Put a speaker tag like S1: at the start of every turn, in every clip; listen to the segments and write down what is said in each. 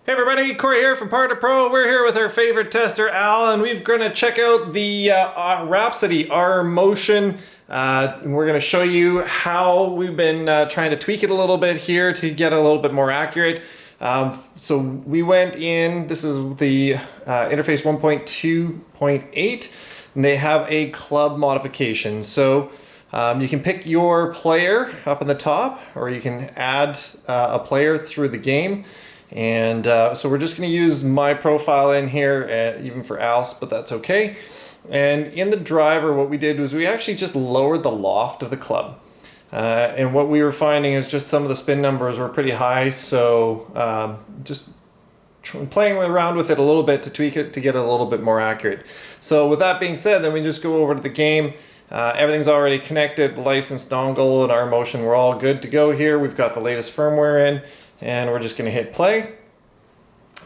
S1: Hey everybody, Corey here from Par to Pro. We're here with our favorite tester, Al, and we're going to check out the Rhapsody R Motion. We're going to show you how we've been trying to tweak it a little bit here to get a little bit more accurate. So we went in, this is the interface 1.2.8, and they have a club modification. So you can pick your player up in the top, or you can add a player through the game. And so we're just going to use my profile in here, even for Al's, but that's okay. And in the driver, what we did was we actually just lowered the loft of the club. And what we were finding is just some of the spin numbers were pretty high, so just playing around with it a little bit to tweak it to get it a little bit more accurate. So with that being said, then we just go over to the game. Everything's already connected, licensed dongle and R Motion. We're all good to go here. We've got the latest firmware in. And we're just going to hit play,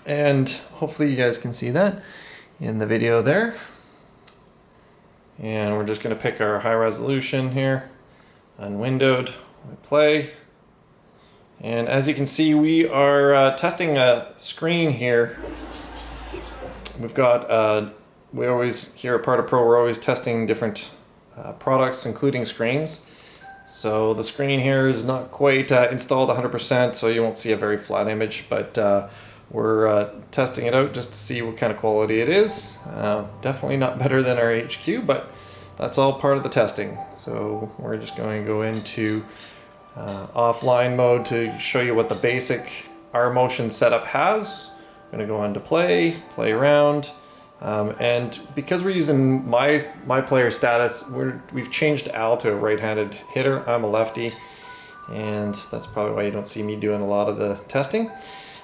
S1: and hopefully you guys can see that in the video there. And we're just going to pick our high resolution here, unwindowed, play. And as you can see, we are testing a screen here. We've got, we always, here at Par to Pro, we're always testing different products, including screens. So the screen here is not quite installed 100%, so you won't see a very flat image, but we're testing it out just to see what kind of quality it is. Definitely not better than our HQ, but that's all part of the testing. So we're just going to go into offline mode to show you what the basic R Motion setup has. I'm going to go into play around. And because we're using my player status, we've changed Al to a right-handed hitter. I'm a lefty, and that's probably why you don't see me doing a lot of the testing.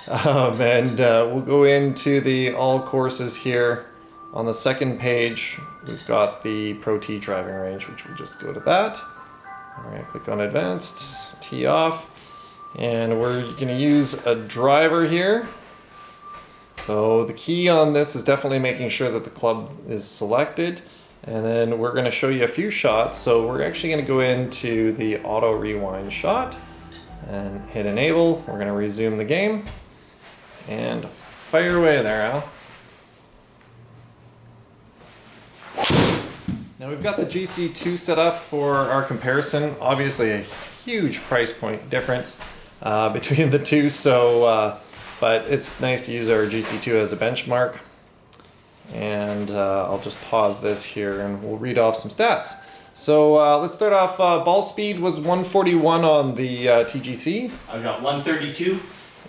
S1: We'll go into the all courses here. On the second page, we've got the Pro T driving range, which we'll just go to that. All right, click on advanced, tee off, and we're going to use a driver here. So the key on this is definitely making sure that the club is selected, and then we're going to show you a few shots. So we're actually going to go into the auto rewind shot and hit enable. We're going to resume the game and fire away there, Al. Now we've got the GC2 set up for our comparison. Obviously a huge price point difference between the two, so but it's nice to use our GC2 as a benchmark. And I'll just pause this here and we'll read off some stats. So let's start off, ball speed was 141 on the TGC.
S2: I've got 132.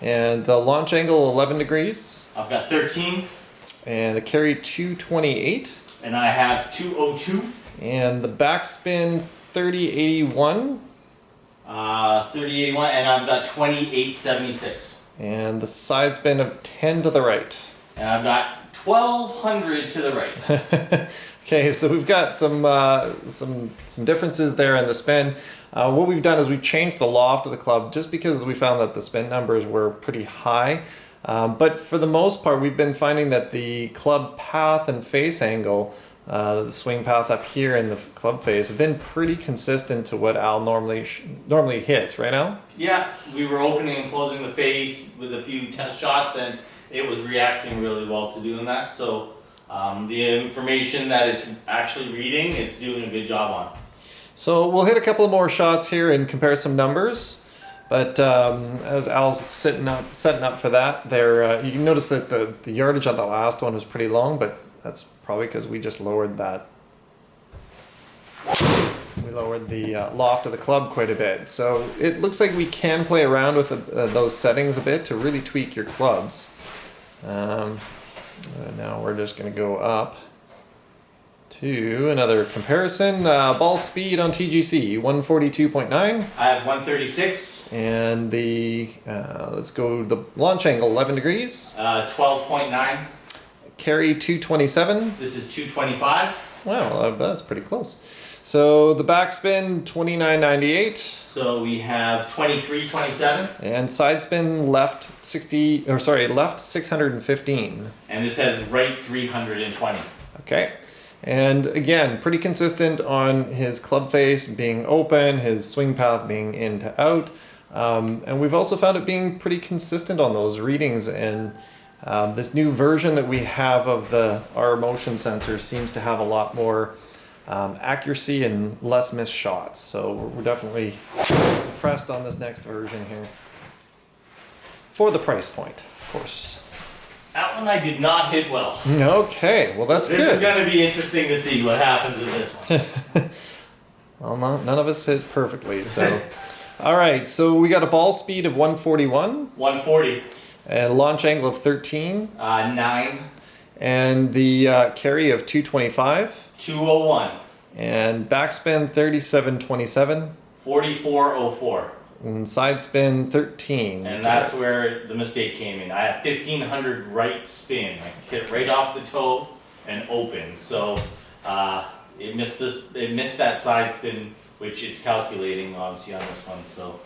S1: And the launch angle 11 degrees.
S2: I've got 13.
S1: And the carry 228.
S2: And I have 202.
S1: And the backspin 3081.
S2: 3081, and I've got 2876.
S1: And the side spin of 10 to the right.
S2: And I've got 1200 to the right.
S1: Okay, so we've got some differences there in the spin. What we've done is we've changed the loft of the club just because we found that the spin numbers were pretty high. But for the most part, we've been finding that the club path and face angle, the swing path up here in the club face, have been pretty consistent to what Al normally hits, right, Al?
S2: Yeah, we were opening and closing the face with a few test shots, and it was reacting really well to doing that. So the information that it's actually reading, it's doing a good job on. So
S1: we'll hit a couple more shots here and compare some numbers. But as Al's setting up for that, there you can notice that the yardage on the last one was pretty long, but that's probably because we just lowered that. We lowered the loft of the club quite a bit. So it looks like we can play around with those settings a bit to really tweak your clubs. Now we're just going to go up to another comparison. Ball speed on TGC, 142.9.
S2: I have 136.
S1: And the, let's go the launch angle, 11 degrees.
S2: 12.9.
S1: Carry 227.
S2: This is 225.
S1: Wow, that's pretty close. So the backspin, 29.98.
S2: So we have 23.27.
S1: And side spin left 615.
S2: And this has right 320.
S1: Okay. And again, pretty consistent on his club face being open, his swing path being in to out. And we've also found it being pretty consistent on those readings, and this new version that we have of our motion sensor seems to have a lot more accuracy and less missed shots. So we're definitely impressed on this next version here. For the price point, of course.
S2: That one I did not hit well.
S1: Okay, well that's
S2: This
S1: good.
S2: is going to be interesting to see what happens in this one.
S1: Well, none of us hit perfectly, so. All right, so we got a ball speed of 141
S2: 140,
S1: and a launch angle of 13
S2: 9,
S1: and the carry of 225
S2: 201,
S1: and backspin 3727
S2: 4404.
S1: and side spin 13.
S2: And that's where the mistake came in. I had 1500 right spin. I hit right off the toe and open. So it missed that side spin, which it's calculating obviously on this one. So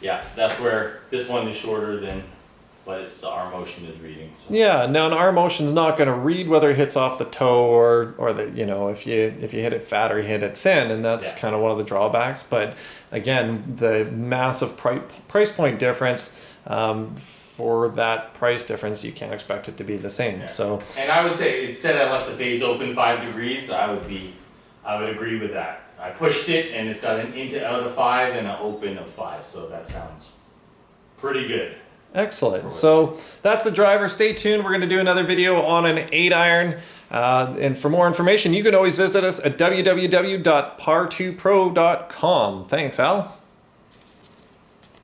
S2: yeah, that's where this one is shorter than, but it's the R motion is reading. So.
S1: Yeah, now an R motion's not going to read whether it hits off the toe or the, you know, if you hit it fat or you hit it thin, and that's
S2: Yeah.
S1: kind of one of the drawbacks. But again, the massive price point difference, for that price difference, you can't expect it to be the same.
S2: Yeah.
S1: So
S2: And I would say, it said I left the phase open 5 degrees. I would agree with that. I pushed it and it's got an into out of 5 and an open of 5. So that sounds pretty good.
S1: excellent. So that's the driver. Stay tuned. We're going to do another video on an 8-iron. And for more information, you can always visit us at www.par2pro.com. Thanks, Al.